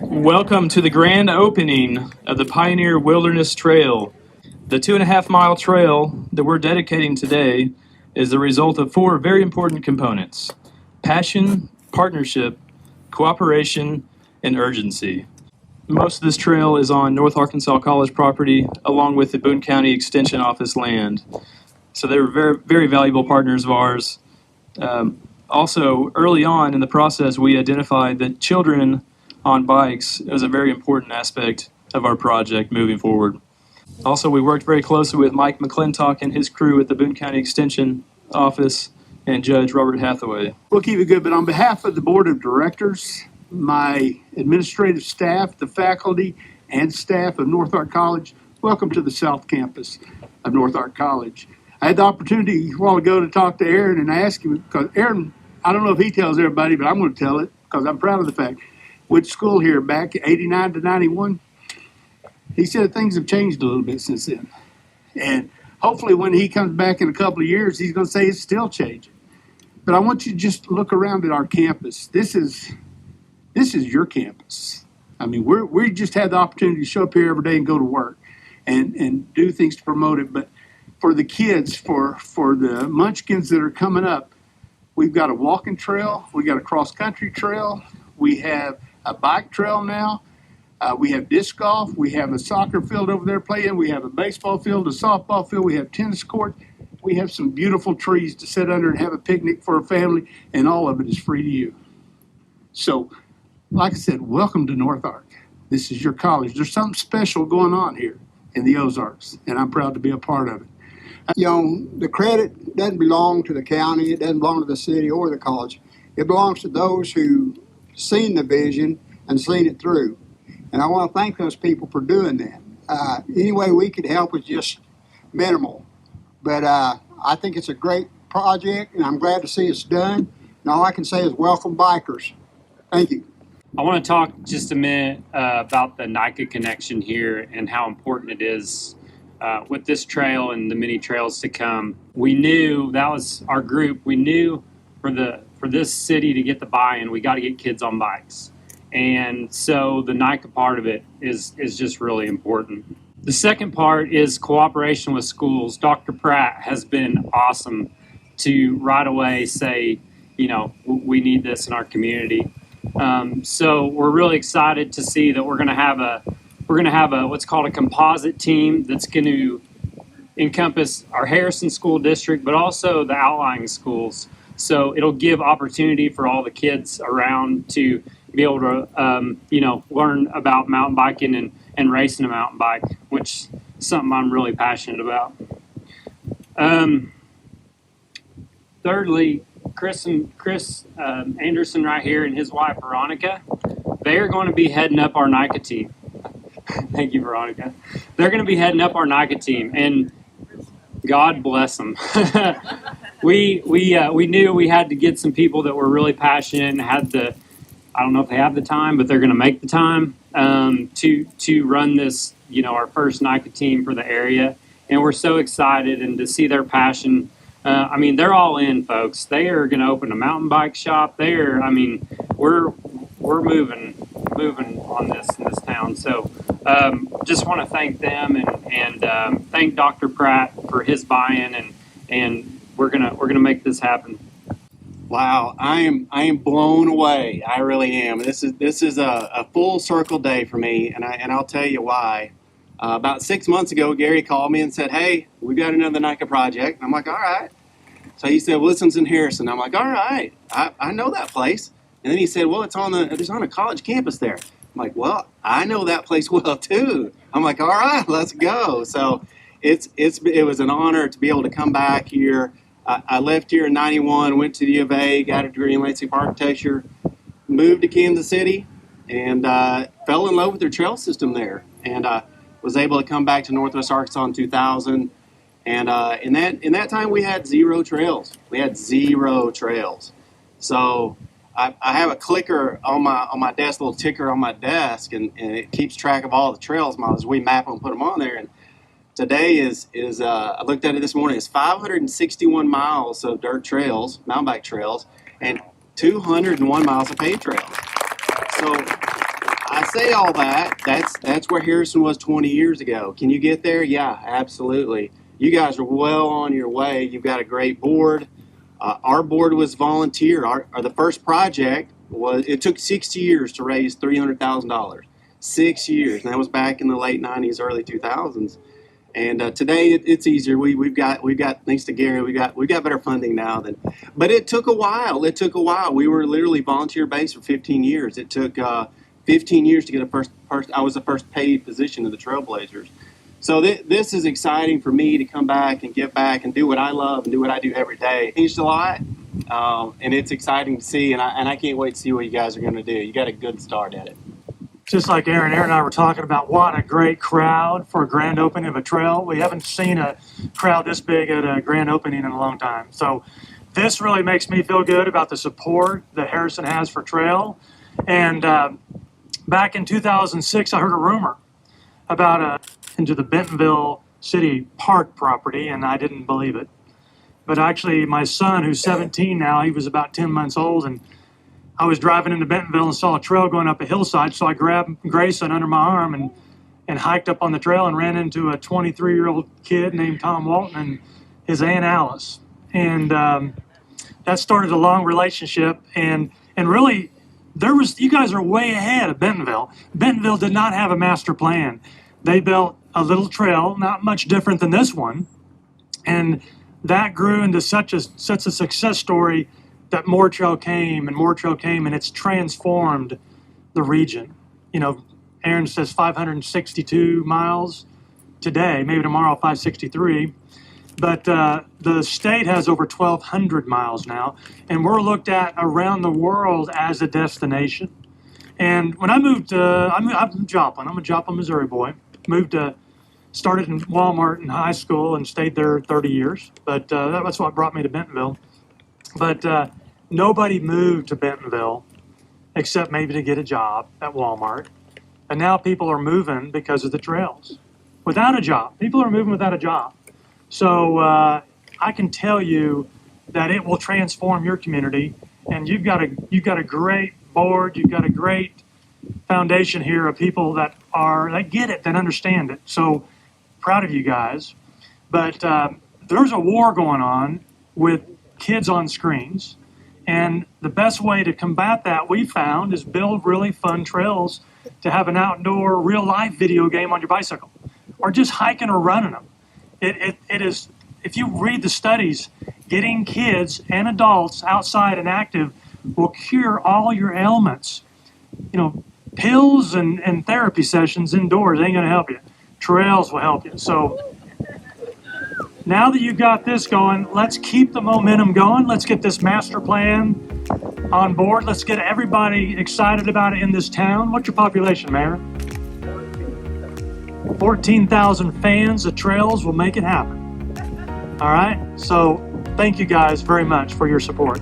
Welcome to the grand opening of the Pioneer Wilderness Trail. The 2.5-mile trail that we're dedicating today is the result of 4 very important components: passion, partnership, cooperation, and urgency. Most of this trail is on North Arkansas College property, along with the Boone County Extension Office land. So they were very, very valuable partners of ours. Also, early on in the process, we identified that children on bikes is a very important aspect of our project moving forward. Also, we worked very closely with Mike McClintock and his crew at the Boone County Extension Office and Judge Robert Hathaway. We'll keep it good, but on behalf of the Board of Directors, my administrative staff, the faculty, and staff of North Ark College, welcome to the South Campus of North Ark College. I had the opportunity a while ago to talk to Aaron and ask him, because Aaron, I don't know if he tells everybody, but I'm going to tell it because I'm proud of the fact. Went to school here back 89 to 91. He said things have changed a little bit since then. And hopefully when he comes back in a couple of years, he's going to say it's still changing. But I want you to just look around at our campus. This is your campus. I mean, we just had the opportunity to show up here every day and go to work and do things to promote it. But for the kids, for the munchkins that are coming up, we've got a walking trail. We got a cross-country trail. We have a bike trail now. We have disc golf. We have a soccer field over there playing. We have a baseball field, a softball field. We have tennis court. We have some beautiful trees to sit under and have a picnic for a family, and all of it is free to you. So, like I said, welcome to North Ark. This is your college. There's something special going on here in the Ozarks, and I'm proud to be a part of it. You know, the credit doesn't belong to the county. It doesn't belong to the city or the college. It belongs to those who seen the vision and seen it through. And I want to thank those people for doing that. Any way we could help is just minimal. But I think it's a great project, and I'm glad to see it's done. And all I can say is welcome bikers. Thank you. I want to talk just a minute about the NICA connection here and how important it is with this trail and the many trails to come. We knew, that was our group, we knew for this city to get the buy-in, we got to get kids on bikes. And so the NICA part of it is just really important. The second part is cooperation with schools. Dr. Pratt has been awesome to right away say, you know, we need this in our community. So we're really excited to see that we're going to have a what's called a composite team that's going to encompass our Harrison School District, but also the outlying schools. So it'll give opportunity for all the kids around to be able to, learn about mountain biking and racing a mountain bike, which is something I'm really passionate about. Thirdly, Chris Anderson right here and his wife, Veronica, they are going to be heading up our NICA team. Thank you, Veronica. They're going to be heading up our NICA team, and God bless them. We knew we had to get some people that were really passionate and had the, I don't know if they have the time, but they're going to make the time to run this, our first NICA team for the area. And we're so excited and to see their passion. They're all in, folks. They are going to open a mountain bike shop. We're moving on this in this town. So just want to thank them and thank Dr. Pratt for his buy-in and we're gonna make this happen. Wow, I am blown away. I really am. This is a full circle day for me, and I'll tell you why. About 6 months ago, Gary called me and said, "Hey, we got another NICA project." And I'm like, "All right." So he said, "Well, this one's in Harrison." I'm like, "All right, I know that place." And then he said, "Well, it's on a college campus there." I'm like, "Well, I know that place well too." I'm like, "All right, let's go." So it was an honor to be able to come back here. I left here in '91, went to the U of A, got a degree in landscape architecture, moved to Kansas City, and fell in love with their trail system there. And was able to come back to Northwest Arkansas in 2000. And in that time, we had 0 trails. We had 0 trails. So I have a clicker on my desk, a little ticker on my desk, and it keeps track of all the trails miles. We map them and put them on there. And today is I looked at it this morning. It's 561 miles of dirt trails, mountain bike trails, and 201 miles of paved trails. So I say all that, that's where Harrison was 20 years ago. Can you get there? Yeah, absolutely. You guys are well on your way. You've got a great board. Our board was volunteer. The first project it took 6 years to raise $300,000. 6 years, and that was back in the late 90s, early 2000s. And today it's easier. We've got thanks to Gary, we got better funding now but it took a while. It took a while. We were literally volunteer based for 15 years. It took 15 years to get a first. I was the first paid position of the Trail Blazers. So this is exciting for me to come back and give back and do what I love and do what I do every day. It changed a lot, and it's exciting to see. And I can't wait to see what you guys are going to do. You got a good start at it. Just like Aaron and I were talking about, what a great crowd for a grand opening of a trail. We haven't seen a crowd this big at a grand opening in a long time. So this really makes me feel good about the support that Harrison has for trail. And back in 2006, I heard a rumor about into the Bentonville City Park property, and I didn't believe it. But actually, my son, who's 17 now, he was about 10 months old, and I was driving into Bentonville and saw a trail going up a hillside, so I grabbed Grayson under my arm and hiked up on the trail and ran into a 23-year-old kid named Tom Walton and his Aunt Alice. And that started a long relationship, and really, you guys are way ahead of Bentonville. Bentonville did not have a master plan. They built a little trail, not much different than this one, and that grew into such a success story that more trail came, and it's transformed the region. You know, Aaron says 562 miles today, maybe tomorrow 563, but the state has over 1,200 miles now, and we're looked at around the world as a destination. And when I moved, I'm from Joplin. I'm a Joplin, Missouri boy. Started in Walmart in high school and stayed there 30 years, but that's what brought me to Bentonville. But nobody moved to Bentonville except maybe to get a job at Walmart. And now people are moving because of the trails. Without a job. People are moving without a job. So I can tell you that it will transform your community. And you've got a great board. You've got a great foundation here of people that get it, that understand it. So proud of you guys. But there's a war going on with kids on screens. And the best way to combat that, we found, is build really fun trails to have an outdoor, real-life video game on your bicycle, or just hiking or running them. It is, if you read the studies, getting kids and adults outside and active will cure all your ailments. You know, pills and therapy sessions indoors ain't going to help you. Trails will help you. So now that you've got this going, let's keep the momentum going. Let's get this master plan on board. Let's get everybody excited about it in this town. What's your population, Mayor? 14,000 fans of trails will make it happen. All right? So thank you guys very much for your support.